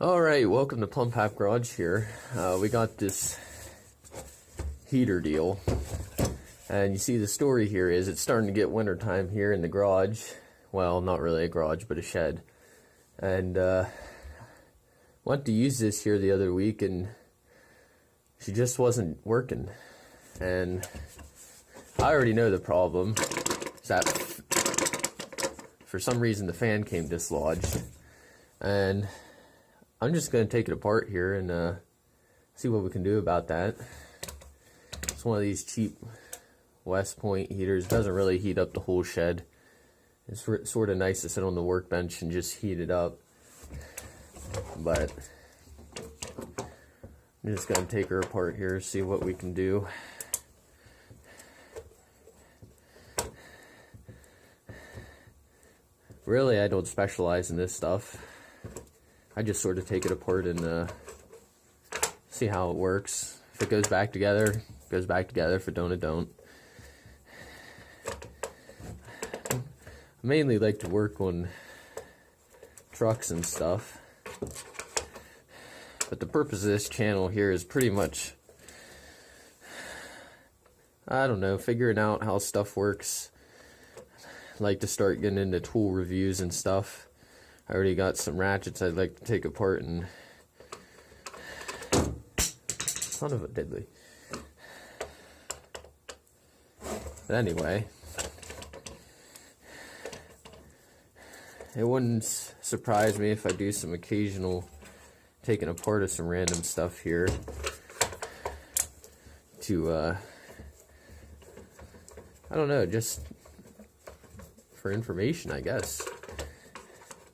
Alright, welcome to Plum Pap Garage here. We got this heater deal. And you see the story here is it's starting to get wintertime here in the garage. Well, not really a garage, but a shed. And went to use this here the other week and she just wasn't working. And I already know the problem. Is that for some reason the fan came dislodged. And I'm just going to take it apart here and see what we can do about that. It's one of these cheap West Point heaters. It doesn't really heat up the whole shed. It's sort of nice to sit on the workbench and just heat it up. But I'm just going to take her apart here, see what we can do. Really, I don't specialize in this stuff. I just sort of take it apart and see how it works. If it goes back together, it goes back together. If it don't, it don't. I mainly like to work on trucks and stuff. But the purpose of this channel here is pretty much, I don't know, figuring out how stuff works. I like to start getting into tool reviews and stuff. I already got some ratchets I'd like to take apart and... Son of a diddly. But anyway, it wouldn't surprise me if I do some occasional taking apart of some random stuff here to, I don't know, just for information, I guess.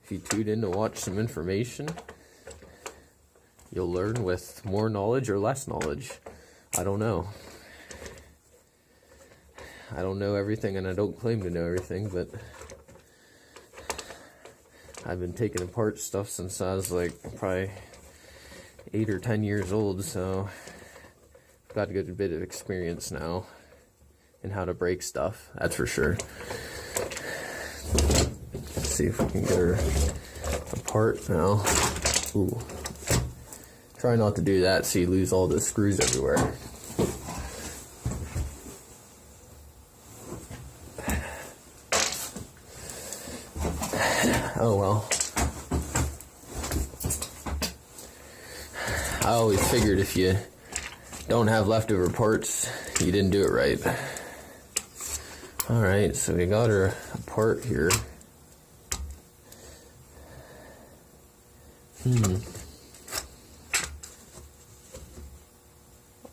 If you tune in to watch some information, you'll learn with more knowledge or less knowledge. I don't know. I don't know everything and I don't claim to know everything, but I've been taking apart stuff since I was like probably 8 or 10 years old, so I've got a good bit of experience now in how to break stuff, that's for sure. See if we can get her apart now. Ooh. Try not to do that so you lose all the screws everywhere. Oh well. I always figured if you don't have leftover parts, you didn't do it right. Alright, so we got her apart here.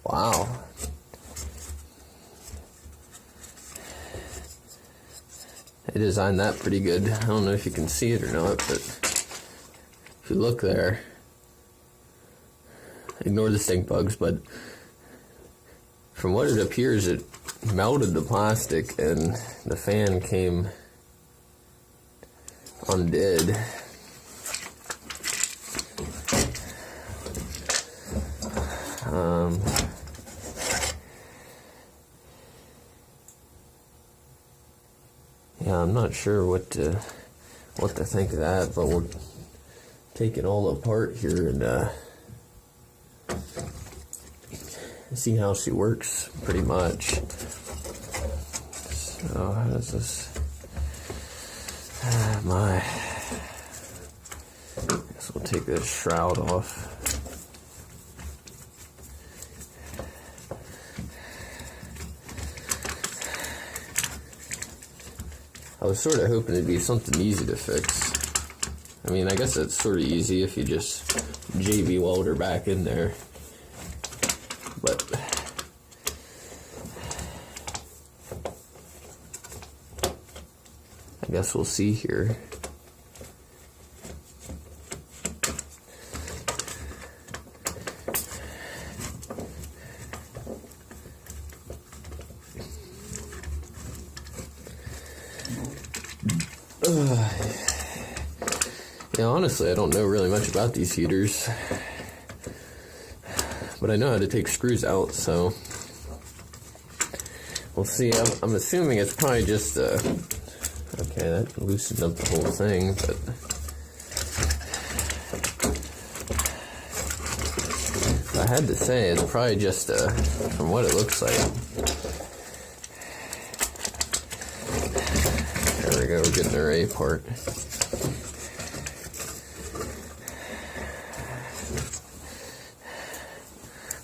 Wow. They designed that pretty good. I don't know if you can see it or not, but if you look there, ignore the stink bugs, but from what it appears, it melted the plastic and the fan came undid. Yeah, I'm not sure what to think of that, but we'll take it all apart here and see how she works, pretty much. So how does this? My. Guess we'll take this shroud off. I was sort of hoping it'd be something easy to fix. I mean, I guess it's sort of easy if you just JB weld her back in there. But I guess we'll see here. Yeah, honestly, I don't know really much about these heaters, but I know how to take screws out, so we'll see. I'm assuming it's probably just okay, that loosened up the whole thing, but had to say, it's probably just from what it looks like. There we go, we're getting the right part.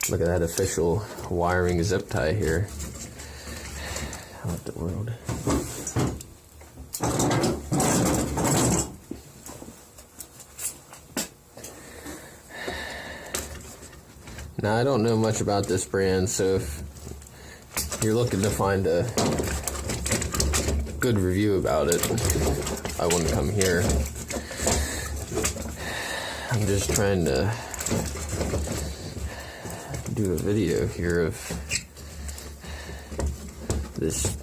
Look at that official wiring zip tie here. What the world? Now, I don't know much about this brand, so if you're looking to find a good review about it, I wouldn't come here. I'm just trying to do a video here of this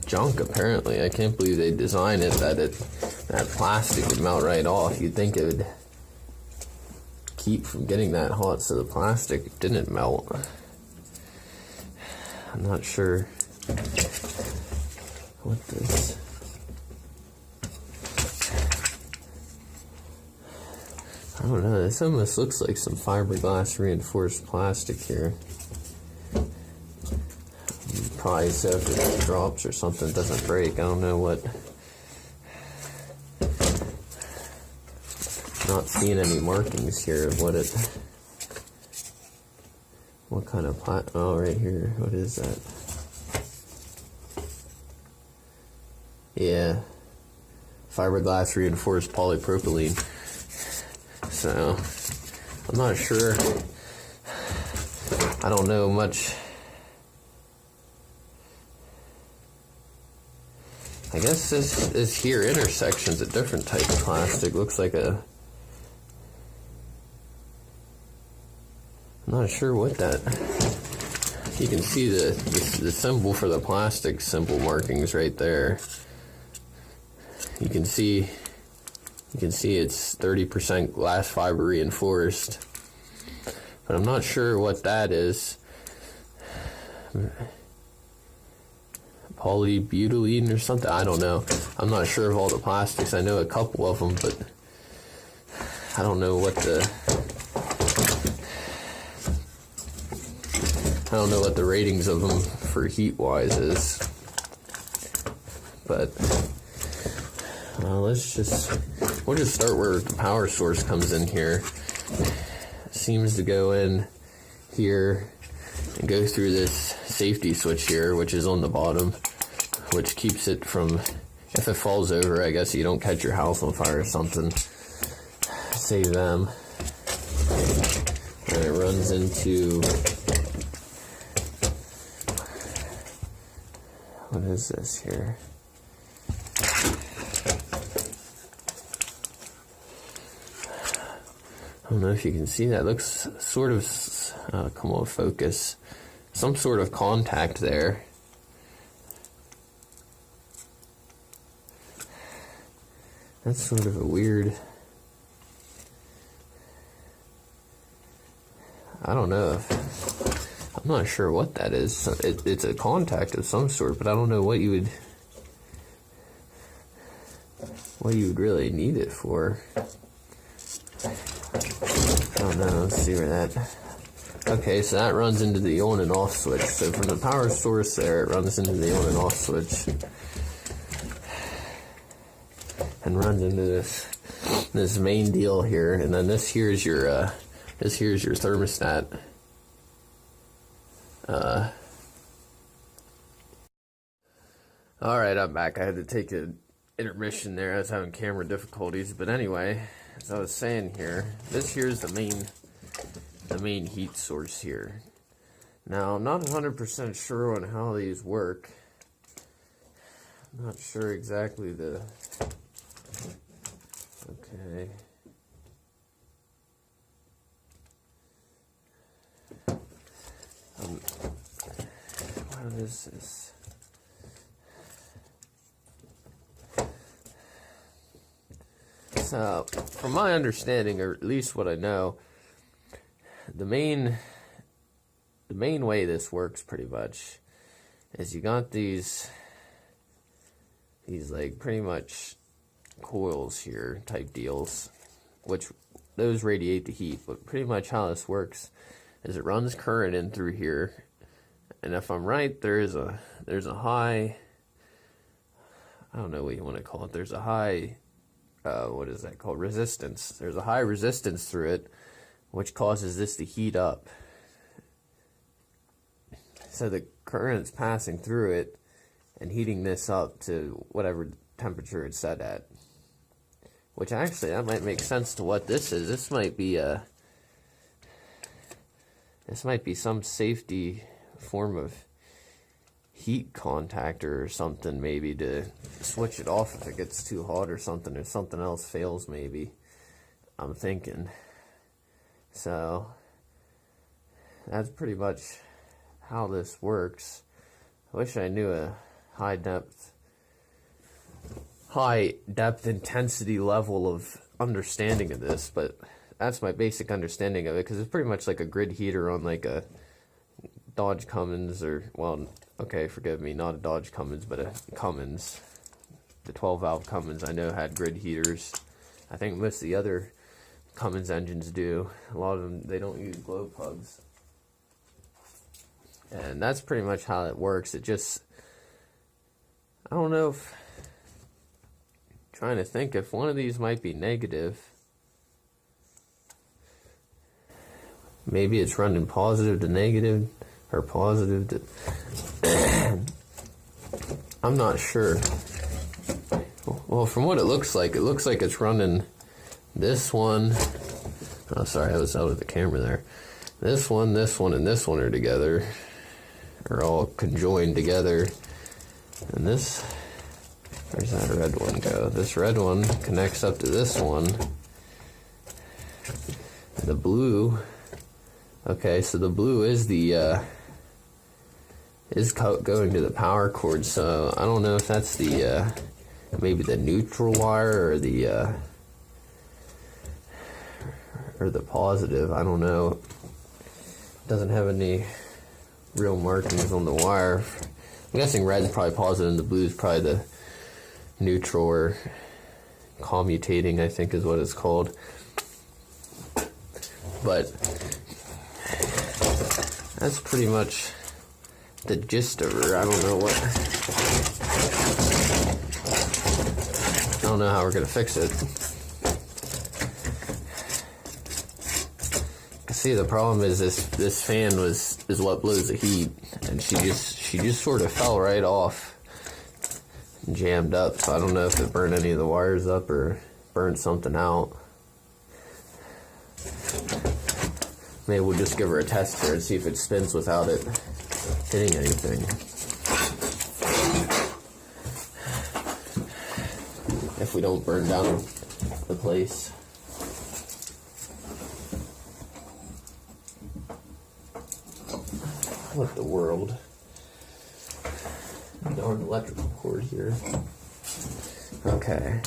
junk, apparently. I can't believe they designed it that plastic would melt right off. You'd think it would keep from getting that hot, so the plastic didn't melt. I'm not sure what this... I don't know, this almost looks like some fiberglass reinforced plastic here. Probably so if it drops or something, it doesn't break. I don't know what... Not seeing any markings here of what kind of oh, right here, what is that? Yeah, fiberglass reinforced polypropylene. So, I'm not sure. I don't know much. I guess this here intersection's a different type of plastic. Looks like a... I'm not sure what that... You can see the symbol for the plastic symbol markings right there. You can see it's 30% glass fiber reinforced, but I'm not sure what that is. Polybutylene or something? I don't know. I'm not sure of all the plastics. I know a couple of them, but I don't know what the ratings of them for heat-wise is. But we'll just start where the power source comes in here. It seems to go in here and go through this safety switch here, which is on the bottom, which keeps it from, if it falls over, I guess you don't catch your house on fire or something. Save them. And it runs into... What is this here? I don't know if you can see that. It looks sort of, come on, focus. Some sort of contact there. That's sort of a weird... I don't know if... I'm not sure what that is. It's a contact of some sort, but I don't know what you would really need it for. I don't know. Let's see where that... Okay, so that runs into the on and off switch. So from the power source there, it runs into the on and off switch. And runs into this main deal here. And then this here is your thermostat. Alright, I'm back. I had to take an intermission there. I was having camera difficulties. But anyway, as I was saying here, this here is the main heat source here. Now, I'm not 100% sure on how these work. I'm not sure exactly the... Okay. What is this? So, from my understanding, or at least what I know, the main way this works pretty much is you got these like pretty much coils here type deals, which those radiate the heat. But pretty much how this works, is it runs current in through here, and if I'm right, there's a high, I don't know what you want to call it, there's a high, what is that called, resistance. There's a high resistance through it, which causes this to heat up. So the current's passing through it and heating this up to whatever temperature it's set at. Which actually, that might make sense to what this is. This might be some safety form of heat contactor or something, maybe, to switch it off if it gets too hot or something else fails, maybe. I'm thinking. So that's pretty much how this works. I wish I knew a high depth intensity level of understanding of this, but that's my basic understanding of it, because it's pretty much like a grid heater on like a Dodge Cummins, or, well, okay, forgive me, not a Dodge Cummins, but a Cummins. The 12 valve Cummins I know had grid heaters. I think most of the other Cummins engines do. A lot of them, they don't use glow plugs. And that's pretty much how it works. It just, I don't know if, trying to think if one of these might be negative. Maybe it's running positive to negative, or positive to, I'm not sure. Well, from what it looks like it's running this one. Oh, sorry, I was out of the camera there. This one, and this one are together. Are all conjoined together. And this, where's that red one go? This red one connects up to this one. And the blue, okay, so the blue is the, is going to the power cord, so I don't know if that's the, maybe the neutral wire, or the positive, I don't know. It doesn't have any real markings on the wire. I'm guessing red's probably positive and the blue's probably the neutral, or commutating, I think is what it's called. But that's pretty much the gist of her. I don't know how we're gonna fix it. See, the problem is this fan is what blows the heat, and she just sort of fell right off and jammed up. So I don't know if it burned any of the wires up or burned something out. Maybe we'll just give her a test here and see if it spins without it hitting anything. If we don't burn down the place. What the world? Darn electrical cord here. Okay.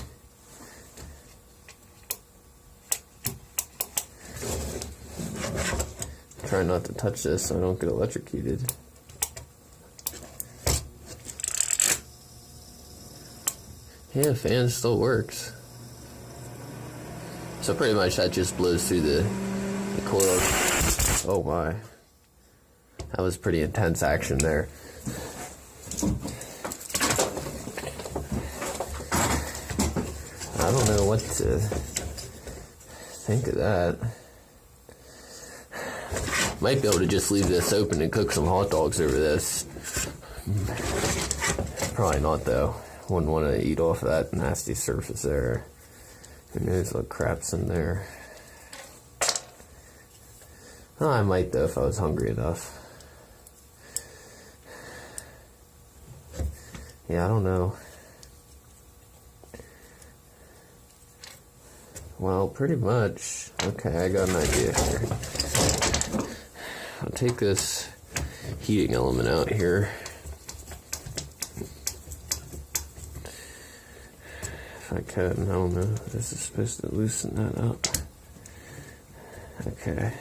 Try not to touch this so I don't get electrocuted. Yeah, fan still works. So pretty much that just blows through the coil. Oh my. That was pretty intense action there. I don't know what to think of that. Might be able to just leave this open and cook some hot dogs over this. Probably not though. Wouldn't want to eat off of that nasty surface there. Who knows what crap's in there. Oh, I might though if I was hungry enough. Yeah, I don't know. Well, pretty much. Okay, I got an idea here. I'll take this heating element out here. If I can, I don't know. This is supposed to loosen that up. Okay.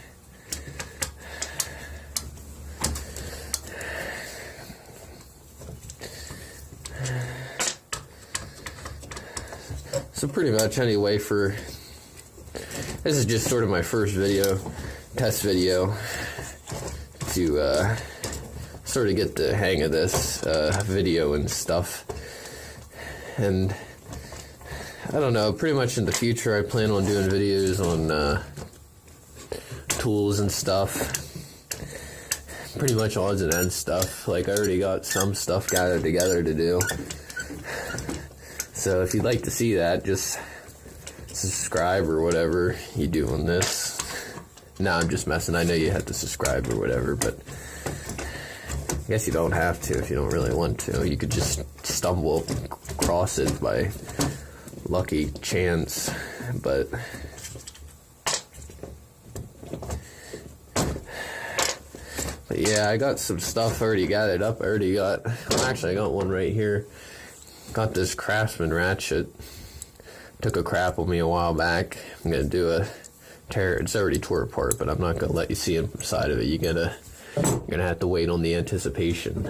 So pretty much anyway, this is just sort of my first video, test video. to sort of get the hang of this video and stuff. And I don't know, pretty much in the future I plan on doing videos on tools and stuff. Pretty much odds and ends stuff. Like, I already got some stuff gathered together to do. So if you'd like to see that, just subscribe or whatever you do on this. No, I'm just messing. I know you have to subscribe or whatever, but I guess you don't have to if you don't really want to. You could just stumble across it by lucky chance, but yeah, I got some stuff already gathered up. Actually, I got one right here. Got this Craftsman ratchet. Took a crap on me a while back. I'm gonna do a tear. It's already tore apart, but I'm not gonna let you see inside of it. You're gonna have to wait on the anticipation.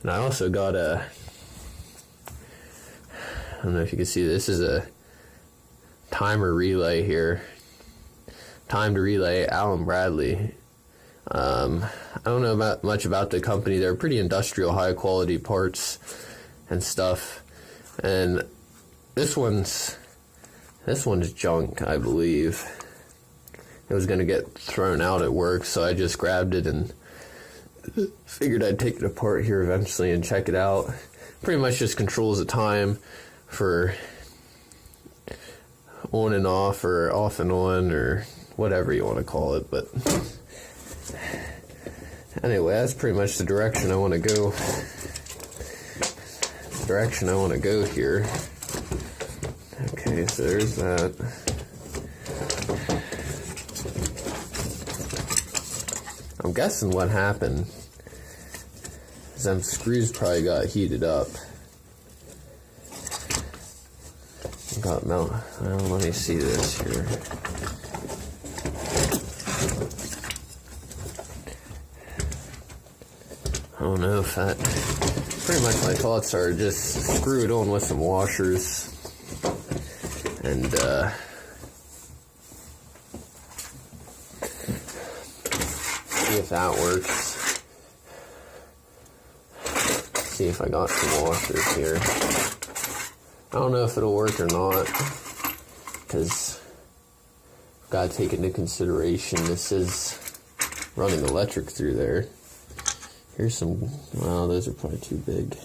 And I also got I don't know if you can see this. Is a timer relay here. Timed relay, Allen Bradley. I don't know much about the company. They're pretty industrial, high quality parts and stuff. And this one's junk, I believe. It was gonna get thrown out at work, so I just grabbed it and figured I'd take it apart here eventually and check it out. Pretty much just controls the time for on and off, or off and on, or whatever you want to call it. But anyway, that's pretty much the direction I want to go. Here. Okay, so there's that. I'm guessing what happened is them screws probably got heated up. Let me see this here. I don't know if that... Pretty much my thoughts are just screw it on with some washers and see if that works. See if I got some washers here. I don't know if it'll work or not, because I've got to take into consideration this is running electric through there. Here's some, well, those are probably too big.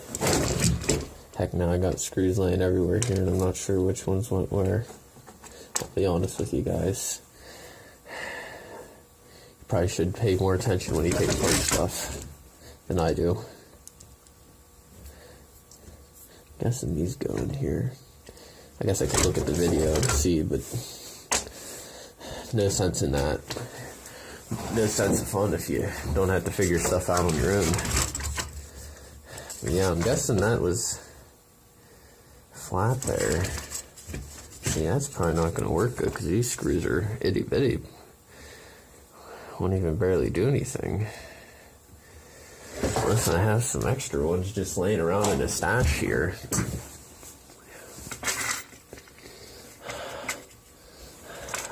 Heck, now I got screws laying everywhere here, and I'm not sure which ones went where. I'll be honest with you guys. You probably should pay more attention when you take apart stuff than I do. Guessing these go in here. I guess I could look at the video and see, but no sense in that. No sense of fun if you don't have to figure stuff out on your own. But yeah, I'm guessing that was flat there. See, that's probably not going to work good because these screws are itty bitty. Won't even barely do anything. Unless I have some extra ones just laying around in a stash here.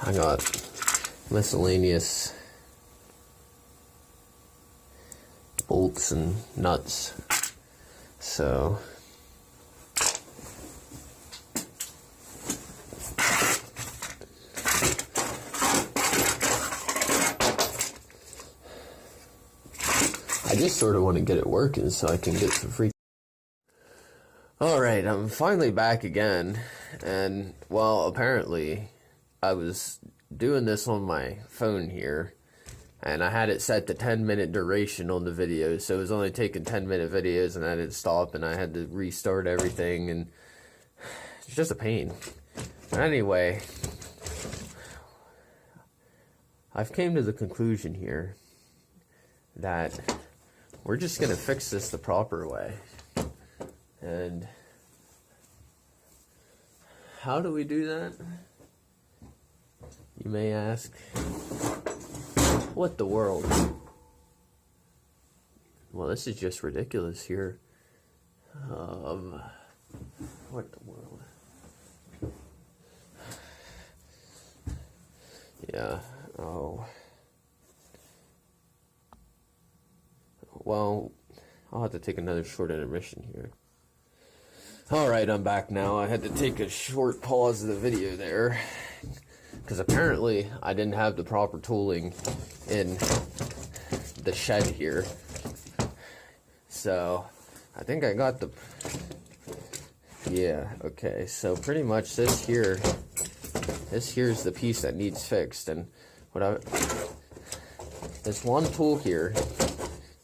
I got miscellaneous bolts and nuts, so I just sort of want to get it working so I can get some free. Alright, I'm finally back again, and well, apparently I was doing this on my phone here, and I had it set to 10-minute duration on the video, so it was only taking 10-minute videos, and I didn't stop, and I had to restart everything, and it's just a pain. But anyway, I've came to the conclusion here that we're just going to fix this the proper way. And how do we do that? You may ask. What the world? Well, this is just ridiculous here. What the world? Yeah. Oh. well, I'll have to take another short intermission here. Alright, I'm back now. I had to take a short pause of the video there, because apparently I didn't have the proper tooling in the shed here. So, I think I got the... Yeah, okay, so pretty much this here's the piece that needs fixed, and this one tool here,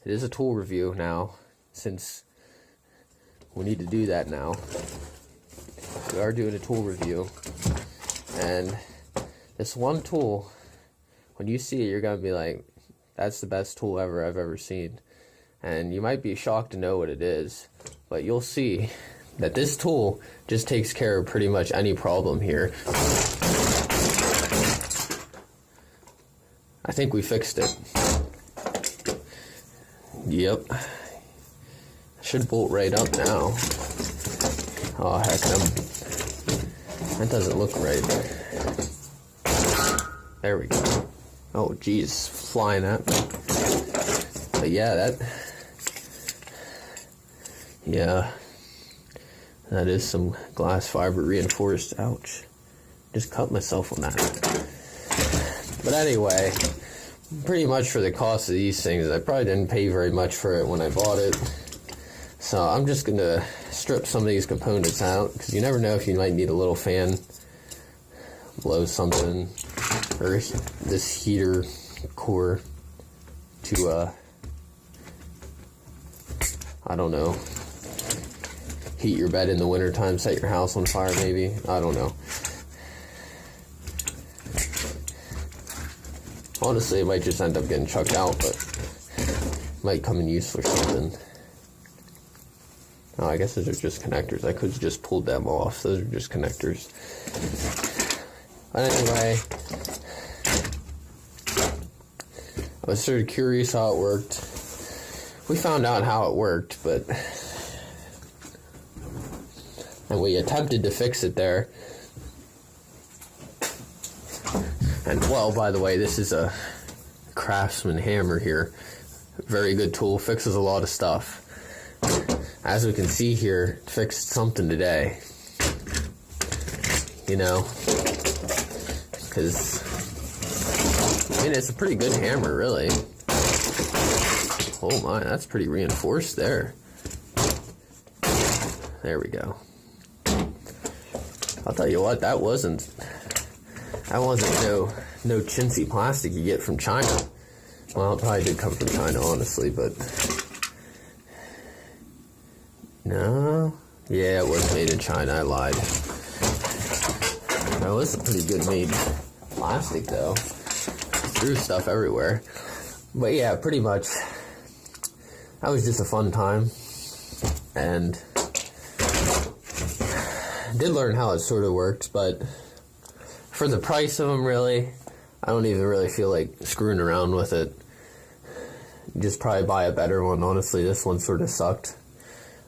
it is a tool review now, since we need to do that now. We are doing a tool review, and this one tool, when you see it, you're gonna be like, that's the best tool I've ever seen. And you might be shocked to know what it is, but you'll see that this tool just takes care of pretty much any problem here. I think we fixed it. Yep. Should bolt right up now. Oh heck, that doesn't look right. There we go. Oh geez, flying at me. But yeah, that is some glass fiber reinforced. Ouch. Just cut myself on that. But anyway, pretty much for the cost of these things, I probably didn't pay very much for it when I bought it. So I'm just going to strip some of these components out, because you never know if you might need a little fan, blow something, or this heater core to, I don't know, heat your bed in the wintertime, set your house on fire maybe, I don't know. Honestly, it might just end up getting chucked out, but it might come in use for something. Oh, I guess those are just connectors. I could have just pulled them off. Those are just connectors. But anyway, I was sort of curious how it worked. We found out how it worked, and we attempted to fix it there. And, well, by the way, this is a Craftsman hammer here. Very good tool, fixes a lot of stuff. As we can see here, it fixed something today. You know? Because, I mean, it's a pretty good hammer, really. Oh my, that's pretty reinforced there. There we go. I'll tell you what, that wasn't no chintzy plastic you get from China. Well, it probably did come from China, honestly, but no, yeah, it was made in China. I lied. That was a pretty good made plastic, though. Threw stuff everywhere, but yeah, pretty much. That was just a fun time, and did learn how it sort of worked, but for the price of them, really, I don't even really feel like screwing around with it. Just probably buy a better one. Honestly, this one sort of sucked.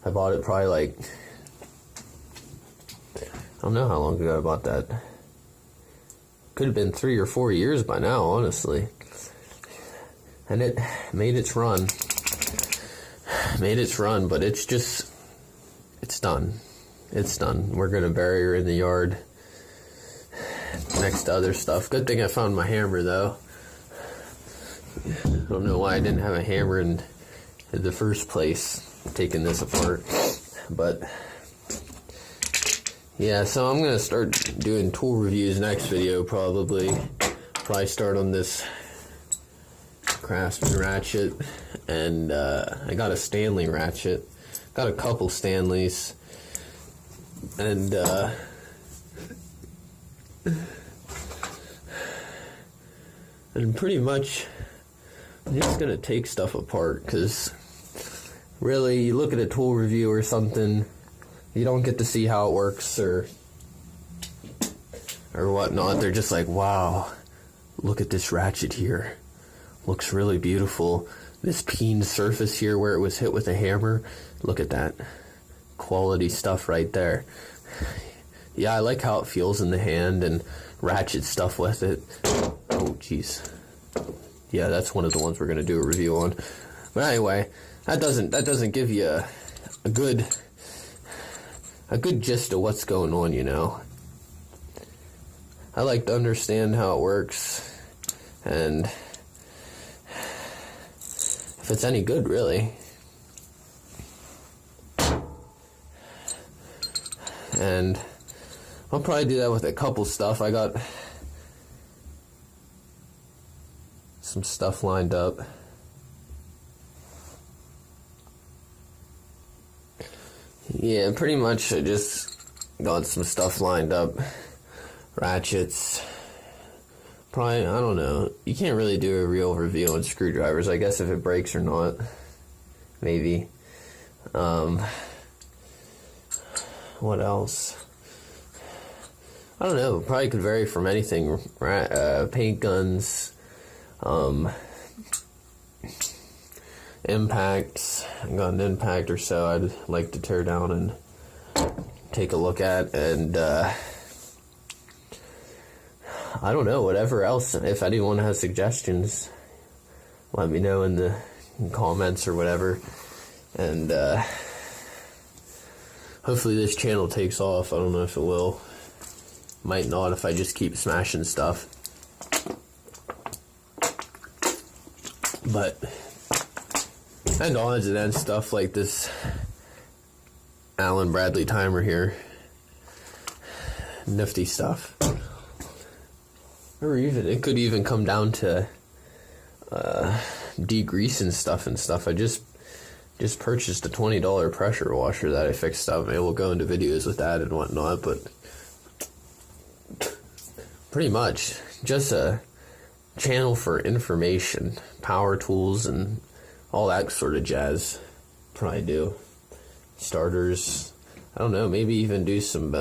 I bought it probably like, I don't know how long ago I bought that. Could have been 3 or 4 years by now, honestly. And it made its run. But it's done. It's done. We're going to bury her in the yard next to other stuff. Good thing I found my hammer, though. I don't know why I didn't have a hammer in the first place, taking this apart. But yeah, so I'm going to start doing tool reviews next video, probably. Probably start on this Craftsman ratchet, and I got a Stanley ratchet. Got a couple Stanleys, and pretty much I'm just gonna take stuff apart, because really, you look at a tool review or something, you don't get to see how it works or whatnot. They're just like, wow, look at this ratchet here. Looks really beautiful. This peen surface here where it was hit with a hammer, look at that. Quality stuff right there. Yeah, I like how it feels in the hand, and ratchet stuff with it. Oh, jeez. Yeah, that's one of the ones we're going to do a review on. But anyway, that doesn't give you a good gist of what's going on, you know. I like to understand how it works, and if it's any good, really. And I'll probably do that with a couple stuff. I got some stuff lined up. Yeah, pretty much I just got some stuff lined up. Ratchets. Probably, I don't know. You can't really do a real review on screwdrivers. I guess if it breaks or not. Maybe. What else? I don't know. Probably could vary from anything. Paint guns. Impacts. I got an impact or so I'd like to tear down and take a look at, and I don't know, whatever else. If anyone has suggestions, let me know in the comments or whatever, and hopefully this channel takes off. I don't know if it will. Might not if I just keep smashing stuff, but and odds and ends stuff like this Allen Bradley timer here. Nifty stuff. Or even, it could even come down to degreasing stuff and stuff. I just purchased a $20 pressure washer that I fixed up. Maybe we'll go into videos with that and whatnot, but pretty much just a channel for information, power tools, and all that sort of jazz. Probably do starters. I don't know, maybe even do some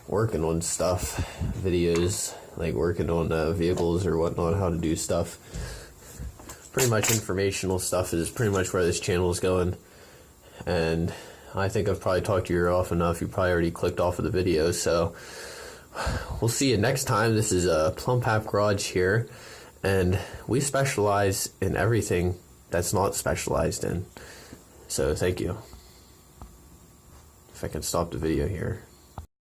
working on stuff, videos, like working on vehicles or whatnot, how to do stuff. Pretty much informational stuff is pretty much where this channel is going, and I think I've probably talked your ear off enough. You probably already clicked off of the video, so we'll see you next time. This is a Plum Pap Garage here, and we specialize in everything that's not specialized in. So thank you. If I can stop the video here.